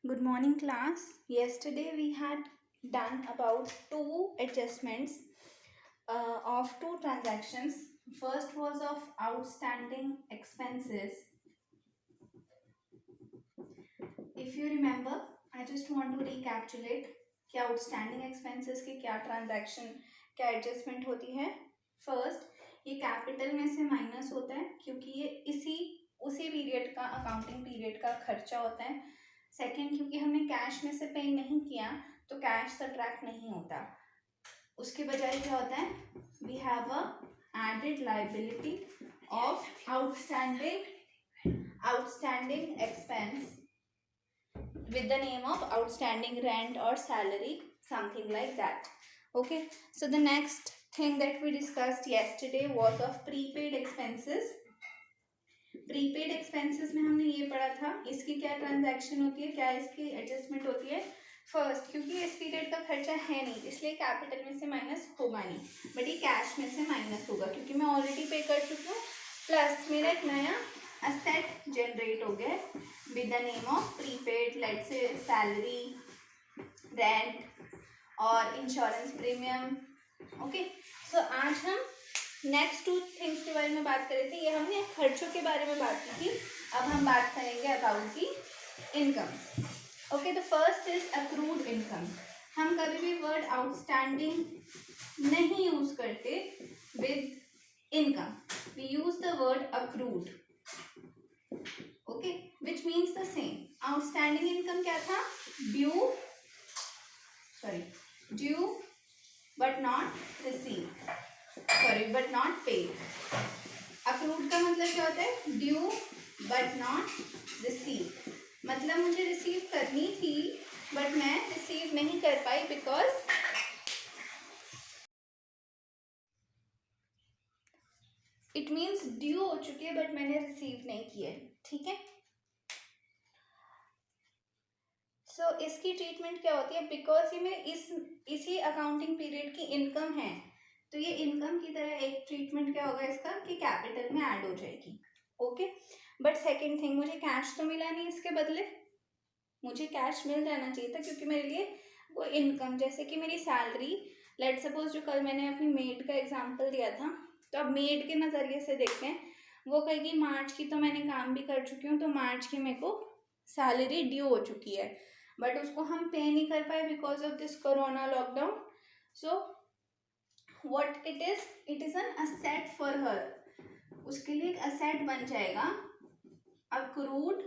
Good morning, class. Yesterday we had done about two adjustments of two transactions. First was of outstanding expenses. If you remember, I just want to recapitulate कि outstanding expenses की क्या transaction क्या adjustment होती है. First, ये capital में से minus होता है क्योंकि ये उसी पीरियड का अकाउंटिंग पीरियड का खर्चा होता है. सेकेंड, क्योंकि हमने कैश में से पे नहीं किया तो कैश सब्ट्रैक्ट नहीं होता. उसके बजाय क्या होता है, we have a added liability of outstanding expense with the name of outstanding rent or salary, something like that. Okay, so the next thing that we discussed yesterday was of prepaid expenses. Prepaid expenses में हमने ये पढ़ा था इसकी क्या transaction होती है, क्या इसकी एडजस्टमेंट होती है. फर्स्ट, क्योंकि इस पीरियड का खर्चा है नहीं इसलिए कैपिटल में से माइनस होगा नहीं, बट ये कैश में से माइनस होगा क्योंकि मैं ऑलरेडी पे कर चुकी हूँ. प्लस मेरा एक नया असेट जनरेट हो गया with the name of prepaid, let's say salary, rent और इंश्योरेंस प्रीमियम. ओके, सो आज हम नेक्स्ट टू थिंग्स के बारे में बात कर रहे थे. ये हमने खर्चों के बारे में बात की थी. अब हम बात करेंगे अबाउट की income. Okay, the first is accrued income. हम कभी भी वर्ड आउटस्टैंडिंग नहीं यूज करते with income. We use the word accrued. Okay, which means the same. Outstanding income क्या था, due but not receive, but not paid. Accrued का मतलब क्या होता है, ड्यू बट नॉट रिसीव. मतलब मुझे रिसीव करनी थी बट मैं रिसीव नहीं कर पाई बिकॉज इट मीन्स ड्यू हो चुकी है बट मैंने रिसीव नहीं की है. ठीक है, सो इसकी ट्रीटमेंट क्या होती है, बिकॉज ये मेरे इसी अकाउंटिंग पीरियड की इनकम है तो ये इनकम की तरह एक ट्रीटमेंट क्या होगा इसका कि कैपिटल में ऐड हो जाएगी. ओके, बट सेकेंड थिंग, मुझे कैश तो मिला नहीं, इसके बदले मुझे कैश मिल जाना चाहिए था क्योंकि मेरे लिए वो इनकम, जैसे कि मेरी सैलरी, लेट सपोज जो कल मैंने अपनी मेड का एग्जांपल दिया था, तो अब मेड के नज़रिए से देखते हैं. वो कहेगी मार्च की तो मैंने काम भी कर चुकी हूँ तो मार्च की मेरे को सैलरी ड्यू हो चुकी है, बट उसको हम पे नहीं कर पाए because of this corona lockdown. So what it is an asset for her. उसके लिए एक asset बन जाएगा accrued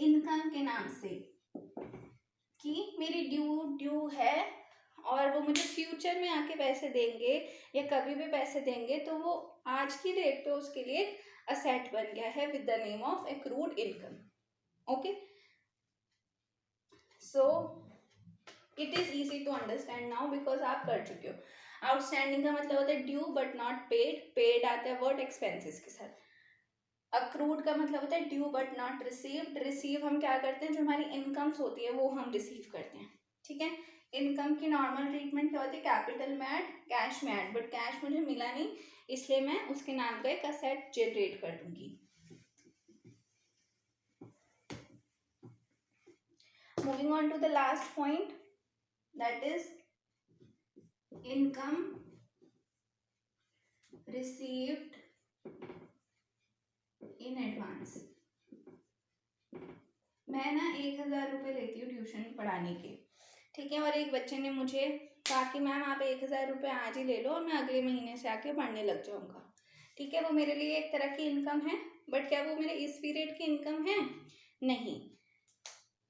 income के नाम से कि मेरी ड्यू है और वो मुझे फ्यूचर में आके पैसे देंगे या कभी भी पैसे देंगे तो वो आज की डेट पे उसके लिए एक asset बन गया है with the name of accrued income. Okay, so it is easy to understand now because आप कर चुके हो. आउटस्टैंडिंग का मतलब होता है due but not paid. Paid आता है वर्ड एक्सपेंसेस के साथ. अक्रूड का मतलब होता है due but not received. Receive हम क्या करते हैं, जो हमारी इनकम्स होती है वो हम रिसीव करते हैं. ठीक है, इनकम की नॉर्मल ट्रीटमेंट क्या होती है, कैपिटल में ऐड, कैश में ऐड, बट कैश मुझे मिला नहीं इसलिए मैं उसके नाम का एक असेट जनरेट कर दूंगी. Moving on to the last point, that is income received in advance. मैं ना 1,000 रुपये लेती हूँ ट्यूशन पढ़ाने के. ठीक है, और एक बच्चे ने मुझे कहा कि मैम आप 1,000 रुपये आज ही ले लो और मैं अगले महीने से आके पढ़ने लग जाऊँगा. ठीक है, वो मेरे लिए एक तरह की इनकम है, बट क्या वो मेरे इस पीरियड की इनकम है, नहीं.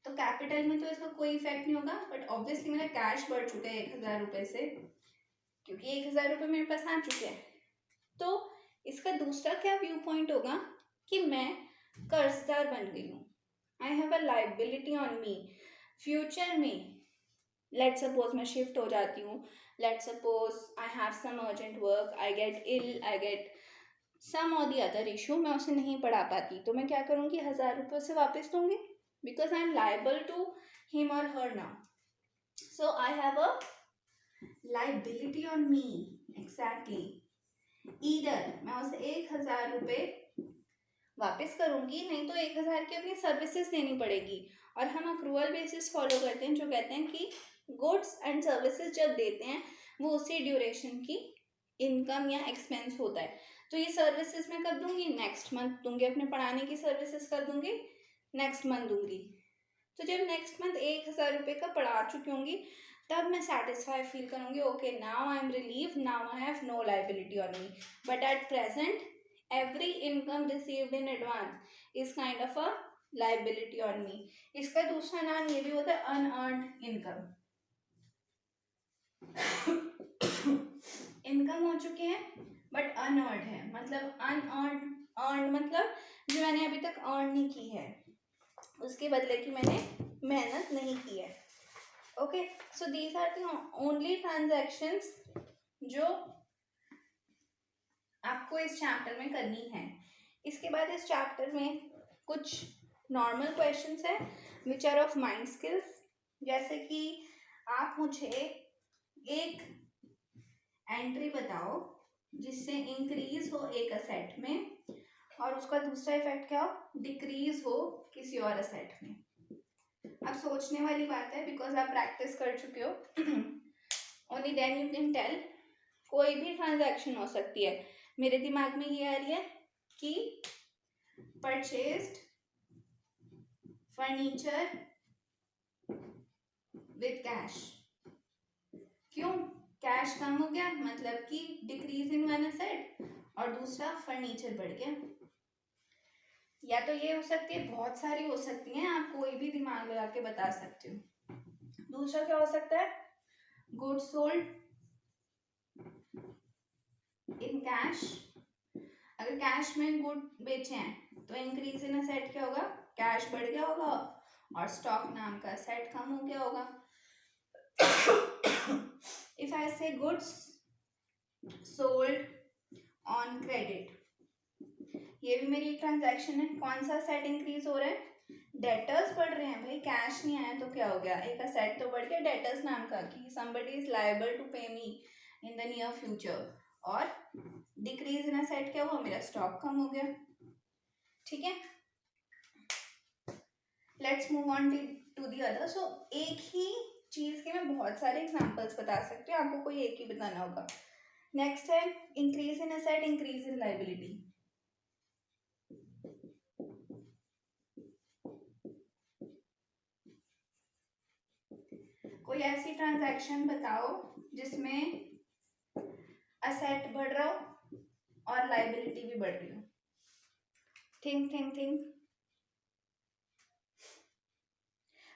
तो कैपिटल में तो इसका कोई इफेक्ट नहीं होगा, बट ऑब्वियसली मेरा कैश बढ़ चुका है 1,000 रुपये से क्योंकि 1,000 रुपये मेरे पास आ चुके हैं. तो इसका दूसरा क्या व्यू पॉइंट होगा कि मैं कर्जदार बन गई हूँ. I have a liability on me. Future में लेट सपोज मैं शिफ्ट हो जाती हूँ, let suppose I have some urgent work, I get ill, I get some और दी अदर इशू, मैं उसे नहीं पढ़ा पाती तो मैं क्या करूँगी, 1,000 रुपये से वापस दूंगी because I am liable to him और her now. So I have a liability on me. Exactly. Either मैं उसे 1,000 रुपये वापस करूंगी, नहीं तो 1000 की अपनी सर्विसेज देनी पड़ेगी। और हम अक्रूवल बेसिस फॉलो करते हैं, जो कहते हैं कि गुड्स एंड सर्विसेज जब देते हैं वो उसी ड्यूरेशन की इनकम या एक्सपेंस होता है। तो ये सर्विसेज मैं कब दूंगी, नेक्स्ट मंथ दूंगी। अपने पढ़ाने की सर्विसेज कर दूंगी, नेक्स्ट मंथ दूंगी। तो जब नेक्स्ट मंथ 1000 रुपये का पढ़ा चुकी होंगी तब मैं सेटिस्फाई फील करूंगी, okay now I am relieve, now I have no liability on me. But at present every income received in advance is kind of a liability on me. इसका दूसरा नाम ये भी होता है unearned income। इनकम हो चुके हैं बट अनअर्नड है, मतलब अनअर्नड मतलब जो मैंने अभी तक अर्न नहीं की है, उसके बदले की मैंने मेहनत नहीं की है। Okay, so these are the only transactions जो आपको इस चैप्टर में करनी है। इसके बाद इस चैप्टर में कुछ नॉर्मल क्वेश्चंस है which are of mind skills. जैसे कि आप मुझे एक एंट्री बताओ जिससे इंक्रीज हो एक असेट में और उसका दूसरा इफेक्ट क्या हो, डिक्रीज हो किसी और असेट में। अब सोचने वाली बात है बिकॉज आप प्रैक्टिस कर चुके हो। Only then you can tell. कोई भी ट्रांजैक्शन हो सकती है। मेरे दिमाग में ये आ रही है कि परचेज्ड फर्नीचर विद कैश। क्यों, कैश कम हो गया मतलब कि डिक्रीज इन वन एसेट, और दूसरा फर्नीचर बढ़ गया। या तो ये हो सकती है, बहुत सारी हो सकती हैं, आप कोई भी दिमाग लगा के बता सकते हो। दूसरा क्या हो सकता है, गुड्स सोल्ड इन कैश। अगर कैश में गुड बेचे हैं तो इंक्रीज इन असेट क्या होगा, कैश बढ़ गया होगा और स्टॉक नाम का असेट कम हो गया होगा। इफ आई से गुड्स सोल्ड ऑन क्रेडिट, ये भी मेरी एक ट्रांजैक्शन है। कौन सा असेट इंक्रीज हो रहा है, डेटर्स बढ़ रहे हैं। भाई कैश नहीं आया तो क्या हो गया, एक असेट तो बढ़ गया डेटर्स नाम का, कि somebody is liable to pay me in the near future। और डिक्रीज इन असेट क्या हुआ, मेरा स्टॉक कम हो गया। ठीक है, let's move on to the other. So एक ही चीज के मैं बहुत सारे एग्जांपल्स बता सकती हूँ, आपको कोई एक ही बताना होगा। नेक्स्ट है increase in asset, increase in liability. कोई ऐसी ट्रांजैक्शन बताओ जिसमें असेट बढ़ रहा हो और लायबिलिटी भी बढ़ रही हो। Think think think.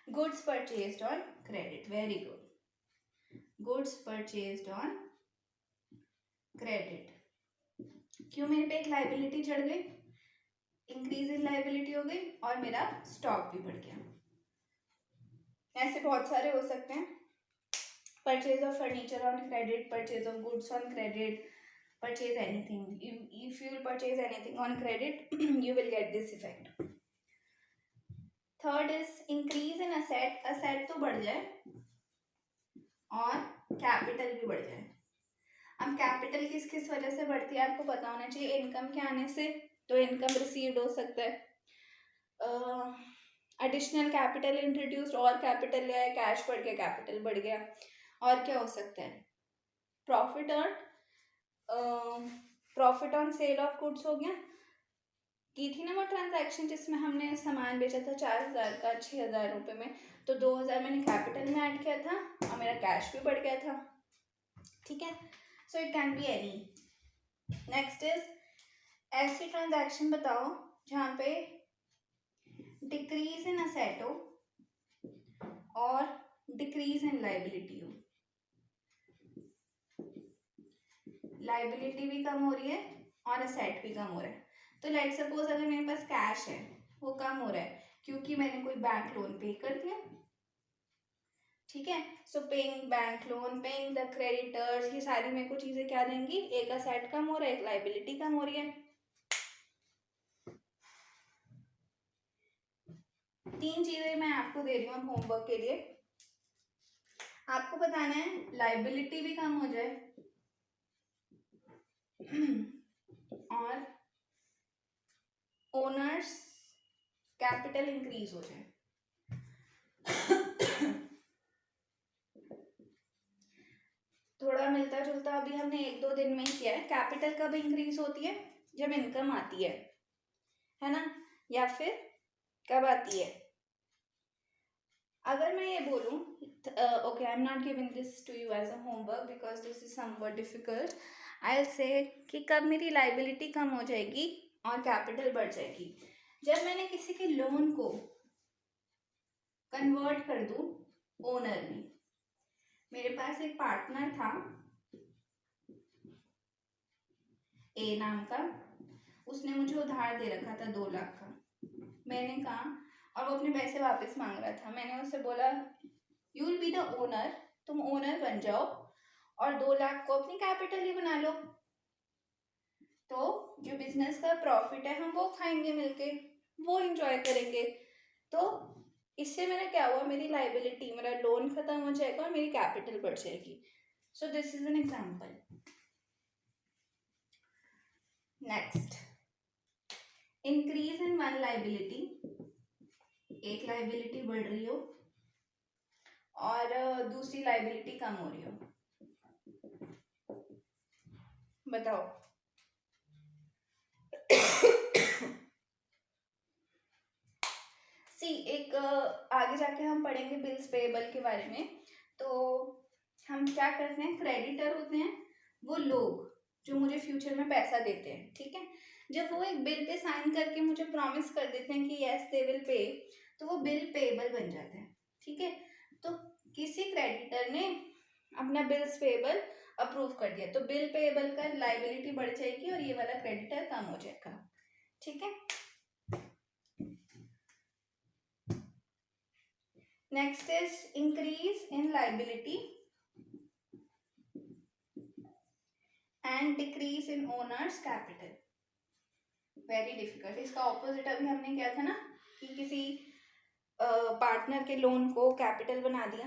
Goods purchased on credit, very good. Goods purchased on credit, क्यों, मेरे पे एक लायबिलिटी चढ़ गई, इंक्रीज इन लायबिलिटी हो गई और मेरा स्टॉक भी बढ़ गया। ऐसे बहुत सारे हो सकते हैं। Purchase of furniture on credit, purchase of goods on credit, purchase anything. If you will purchase anything on credit you will get this effect. Third is increase in asset, asset तो बढ़ जाए और कैपिटल भी बढ़ जाए। अब capital किस किस वजह से बढ़ती है आपको पता होना चाहिए। इनकम के आने से, तो इनकम रिसीव्ड हो सकता है, एडिशनल कैपिटल इंट्रोड्यूस्ड और कैपिटल ले आए, कैश बढ़ गया, कैपिटल बढ़ गया। और क्या हो सकता है, profit on sale of goods हो गया। की थी ना वो ट्रांजैक्शन जिसमें हमने सामान बेचा था 4000 का 6000 रुपये में, तो 2000 मैंने कैपिटल में ऐड किया था और मेरा कैश भी बढ़ गया था। ठीक है, so it can be any. Next is ऐसी ट्रांजैक्शन बताओ जहाँ पे डिक्रीज इन असेट हो और डिक्रीज इन लायबिलिटी हो। लायबिलिटी भी कम हो रही है और असेट भी कम हो रहा है। तो लेट सपोज अगर मेरे पास कैश है वो कम हो रहा है क्योंकि मैंने कोई बैंक लोन पे कर दिया। ठीक है, so paying bank loan, paying the creditors, ये सारी मेरे को चीजें क्या देंगी, एक असेट कम हो रहा है, एक लायबिलिटी कम हो रही है। 3 चीजें मैं आपको दे रही हूँ होमवर्क के लिए। आपको बताना है लायबिलिटी भी कम हो जाए और ओनर्स कैपिटल इंक्रीज हो जाए। थोड़ा मिलता जुलता अभी हमने 1-2 दिन में ही किया है। कैपिटल कब इंक्रीज होती है? जब इनकम आती है ना, या फिर कब आती है? अगर मैं ये बोलूँ, okay, I am not giving this to you as a homework because this is somewhat difficult. I will say कि कब मेरी लाइबिलिटी कम हो जाएगी और कैपिटल बढ़ जाएगी? जब मैंने किसी के लोन को कन्वर्ट कर दूं ओनर में। मेरे पास एक पार्टनर था ए नाम का, उसने मुझे उधार दे रखा था 2 लाख का। मैंने कहा, और वो अपने पैसे वापस मांग रहा था, मैंने उससे बोला you will be the owner, तुम ओनर बन जाओ और 2 लाख को अपनी कैपिटल ही बना लो, तो जो बिजनेस का प्रॉफिट है हम वो खाएंगे मिलके, वो एंजॉय करेंगे। तो इससे मेरा क्या हुआ, मेरी लाइबिलिटी, मेरा लोन खत्म हो जाएगा और मेरी कैपिटल बढ़ जाएगी। So this is an example. Next, increase in one liability, एक लाइबिलिटी बढ़ रही हो और दूसरी लाइबिलिटी कम हो रही हो, बताओ। सी एक आगे जाके हम पढ़ेंगे बिल्स पेएबल के बारे में। तो हम क्या करते हैं, क्रेडिटर होते हैं वो लोग जो मुझे फ्यूचर में पैसा देते हैं, ठीक है। जब वो एक बिल पे साइन करके मुझे प्रॉमिस कर देते हैं कि यस दे विल पे, तो वो बिल पेएबल बन जाते हैं, ठीक है। तो किसी क्रेडिटर ने अपना बिल्स पेएबल अप्रूव कर दिया, तो बिल पेएबल का लाइबिलिटी बढ़ जाएगी और ये वाला क्रेडिटर कम हो जाएगा, ठीक है। Next is increase in liability and decrease in owners capital. Very difficult. इसका ऑपोजिट अभी हमने किया था ना, कि किसी पार्टनर के लोन को कैपिटल बना दिया,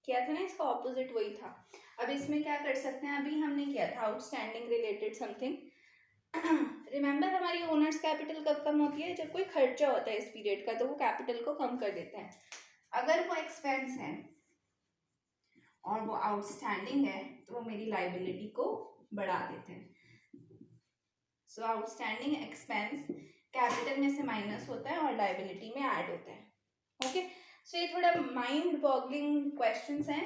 किया था ना, इसका ऑपोजिट वही था। अब इसमें क्या कर सकते हैं, अभी हमने किया था आउटस्टैंडिंग रिलेटेड समथिंग। रिमेंबर, हमारी ओनर्स कैपिटल कब कम होती है, जब कोई खर्चा होता है इस पीरियड का, तो वो कैपिटल को कम कर देते हैं। अगर वो एक्सपेंस है और वो आउटस्टैंडिंग है, तो वो मेरी लाइबिलिटी को बढ़ा देते हैं। सो आउटस्टैंडिंग एक्सपेंस कैपिटल में से माइनस होता है और लाइबिलिटी में ऐड होता है, ओके। सो ये थोड़ा माइंड बॉगलिंग क्वेश्चंस हैं,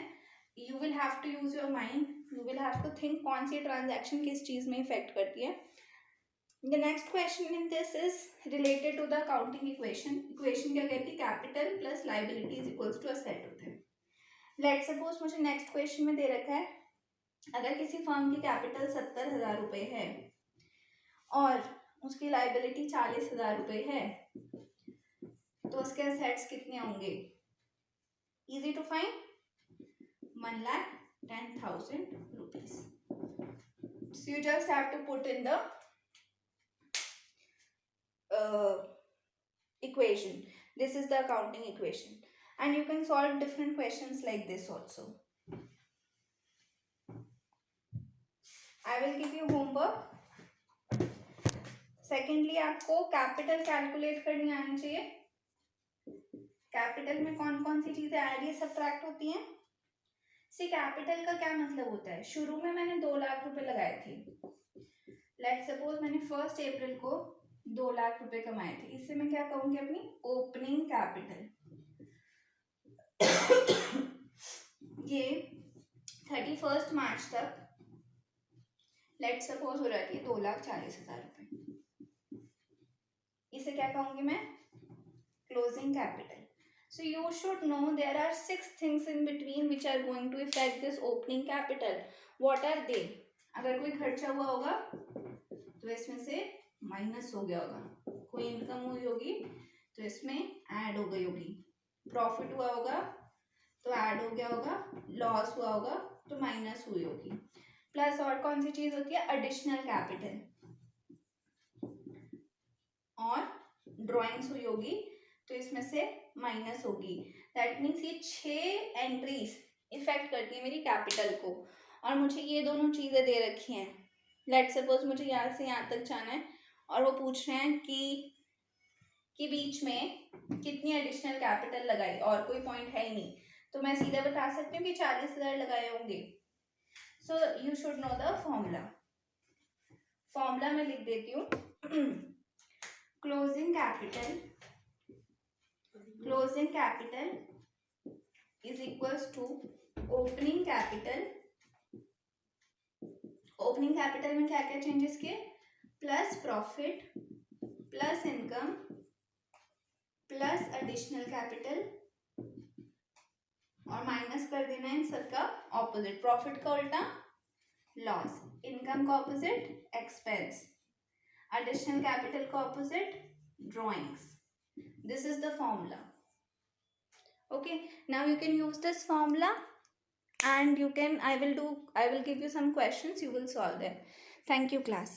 you will have to use your mind, you will have to think कौन सी ट्रांजैक्शन किस चीज में इफेक्ट करती है। The next question in this is related to the accounting equation. Equation क्या कहती है, capital plus liability is equals to asset होता है। लेट सपोज मुझे नेक्स्ट क्वेश्चन में दे रखा है, अगर किसी फर्म की कैपिटल 70,000 रुपये है और उसकी लाइबिलिटी 40,000 रुपये है, तो उसके असेट्स कितने होंगे? Easy to find, 1,10,000 rupees. So you just have to put in the equation. This is the accounting equation, and you can solve different questions like this also. I will give you homework. Secondly, आपको capital calculate करनी आनी चाहिए। Capital में कौन कौन सी चीजें add या subtract होती हैं। सी कैपिटल का क्या मतलब होता है, शुरू में मैंने 2 लाख रुपए लगाए थे, लेट सपोज मैंने 1 अप्रैल को 2 लाख रुपए कमाए थे, इससे मैं क्या कहूंगी, अपनी ओपनिंग कैपिटल। ये 31 मार्च तक लेट सपोज हो जाती है 2,40,000 रुपए, इसे क्या कहूंगी मैं, closing capital. So you should know there are 6 things in between which are going to affect this opening capital. What are they? अगर कोई खर्चा हुआ होगा तो इसमें से माइनस हो गया होगा, कोई इनकम हुई होगी तो इसमें ऐड हो गई होगी, प्रॉफिट हुआ होगा तो ऐड हो गया होगा, लॉस हुआ होगा तो माइनस हुई होगी। प्लस और कौन सी चीज होती है, एडिशनल कैपिटल, और ड्रॉइंग्स हुई होगी तो इसमें से माइनस होगी। दैट मीन्स ये 6 एंट्रीज इफेक्ट करती है मेरी कैपिटल को, और मुझे ये दोनों चीजें दे रखी हैं। लेट सपोज मुझे यहाँ से यहाँ तक जाना है और वो पूछ रहे हैं कि कि बीच में कितनी एडिशनल कैपिटल लगाई, और कोई पॉइंट है ही नहीं, तो मैं सीधा बता सकती हूँ कि 40,000 लगाए होंगे. So you should know the formula. Formula मैं लिख देती हूँ. Closing capital is equals to opening capital. Opening capital में क्या क्या चेंजेस किए? Plus profit plus income plus additional capital, और माइनस कर देना इन सबका ऑपोजिट. प्रॉफिट का उल्टा लॉस, इनकम का ऑपोजिट एक्सपेंस, एडिशनल कैपिटल का opposite drawings. This is the formula. Okay, now you can use this formula, and I will give you some questions, you will solve them. Thank you, class.